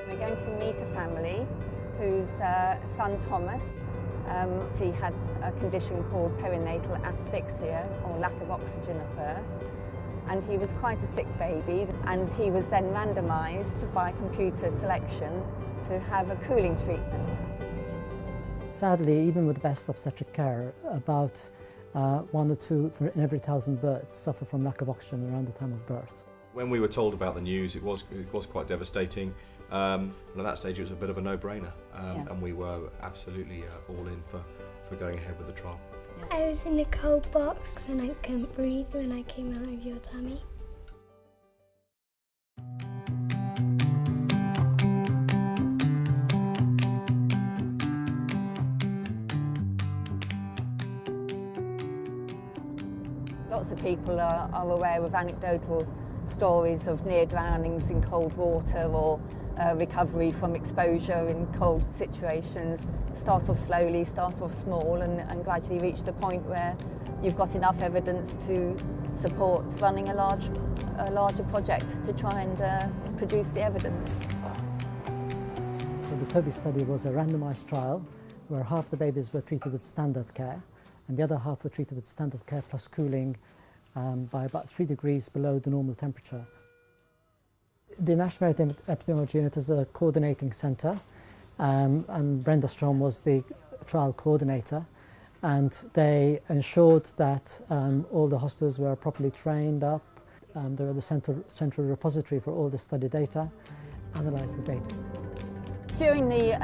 We're going to meet a family whose son Thomas, he had a condition called perinatal asphyxia, or lack of oxygen at birth, and he was quite a sick baby, and he was then randomised by computer selection to have a cooling treatment. Sadly, even with the best obstetric care, about 1 or 2 in every 1,000 births suffer from lack of oxygen around the time of birth. When we were told about the news, it was quite devastating. And at that stage, it was a bit of a no-brainer, and we were absolutely all in for going ahead with the trial. I was in a cold box and I couldn't breathe when I came out of your tummy. Lots of people are aware of anecdotal stories of near drownings in cold water or recovery from exposure in cold situations. Start off slowly, start off small, and gradually reach the point where you've got enough evidence to support running a larger project to try and produce the evidence. So the TOBY study was a randomised trial where half the babies were treated with standard care and the other half were treated with standard care plus cooling by about 3 degrees below the normal temperature. The National Maritime Epidemiology Unit is a coordinating centre, and Brenda Strom was the trial coordinator, and they ensured that all the hospitals were properly trained up. They were the central repository for all the study data, analysed the data. During the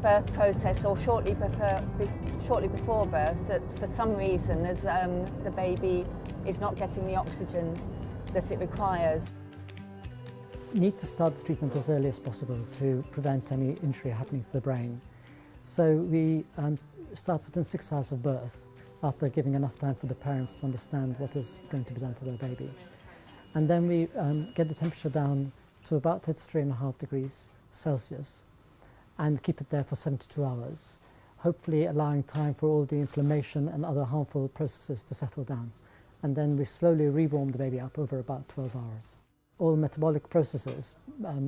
birth process, or shortly before birth, that for some reason as the baby is not getting the oxygen that it requires. Need to start the treatment as early as possible to prevent any injury happening to the brain. So we start within 6 hours of birth, after giving enough time for the parents to understand what is going to be done to their baby. And then we get the temperature down to about 33.5 degrees Celsius and keep it there for 72 hours, hopefully allowing time for all the inflammation and other harmful processes to settle down. And then we slowly rewarm the baby up over about 12 hours. All metabolic processes,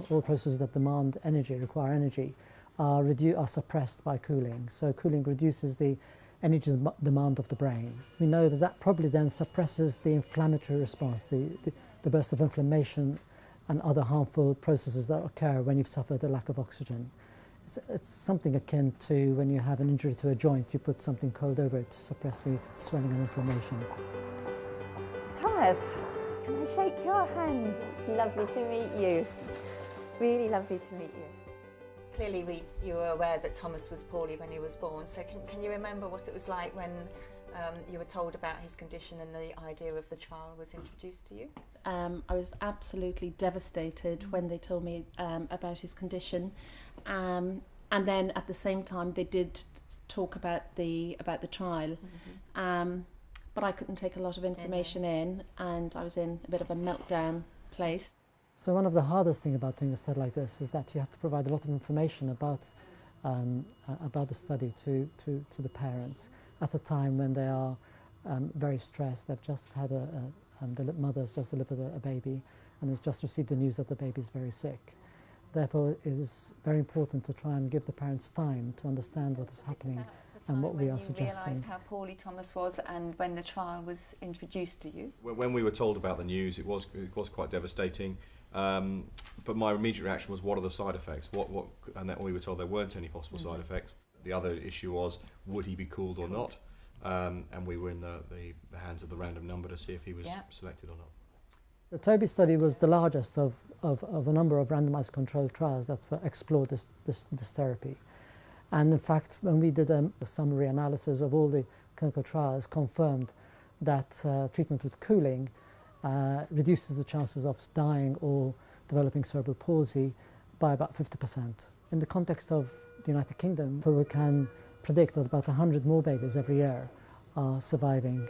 all processes that demand energy, require energy, are suppressed by cooling. So cooling reduces the energy demand of the brain. We know that that probably then suppresses the inflammatory response, the burst of inflammation and other harmful processes that occur when you've suffered a lack of oxygen. It's something akin to when you have an injury to a joint, you put something cold over it to suppress the swelling and inflammation. Thomas, can I shake your hand? It's lovely to meet you. Really lovely to meet you. Clearly you were aware that Thomas was poorly when he was born, so can you remember what it was like when you were told about his condition and the idea of the trial was introduced to you? I was absolutely devastated when they told me about his condition, and then at the same time they did talk about the trial. But I couldn't take a lot of information in, and I was in a bit of a meltdown place. So one of the hardest things about doing a study like this is that you have to provide a lot of information about the study to the parents at a time when they are very stressed. They've just had the mother's just delivered a baby and has just received the news that the baby is very sick. Therefore, it is very important to try and give the parents time to understand what is happening and what we are suggesting. When you realised how poorly Thomas was and when the trial was introduced to you? When we were told about the news, it was quite devastating. But my immediate reaction was, what are the side effects? And then we were told there weren't any possible side effects. The other issue was, would he be cooled or not? And we were in the hands of the random number to see if he was selected or not. The TOBY study was the largest of a number of randomised controlled trials that explored this therapy. And in fact, when we did a summary analysis of all the clinical trials, confirmed that treatment with cooling reduces the chances of dying or developing cerebral palsy by about 50%. In the context of the United Kingdom, we can predict that about 100 more babies every year are surviving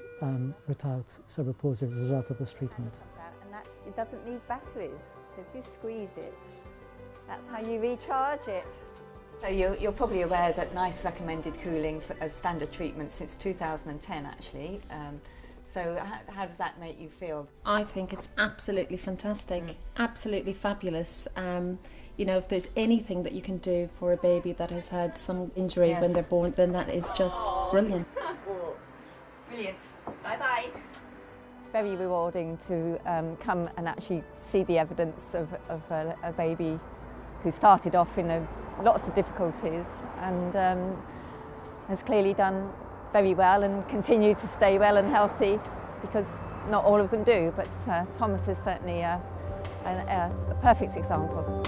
without cerebral palsy as a result of this treatment. And that's it doesn't need batteries. So if you squeeze it, that's how you recharge it. So you're probably aware that NICE recommended cooling as standard treatment since 2010 actually. So how does that make you feel? I think it's absolutely fantastic, absolutely fabulous. You know, if there's anything that you can do for a baby that has had some injury when they're born, then that is just brilliant. Brilliant. Bye-bye. It's very rewarding to come and actually see the evidence of a baby who started off in lots of difficulties and has clearly done very well and continued to stay well and healthy, because not all of them do, but Thomas is certainly a perfect example.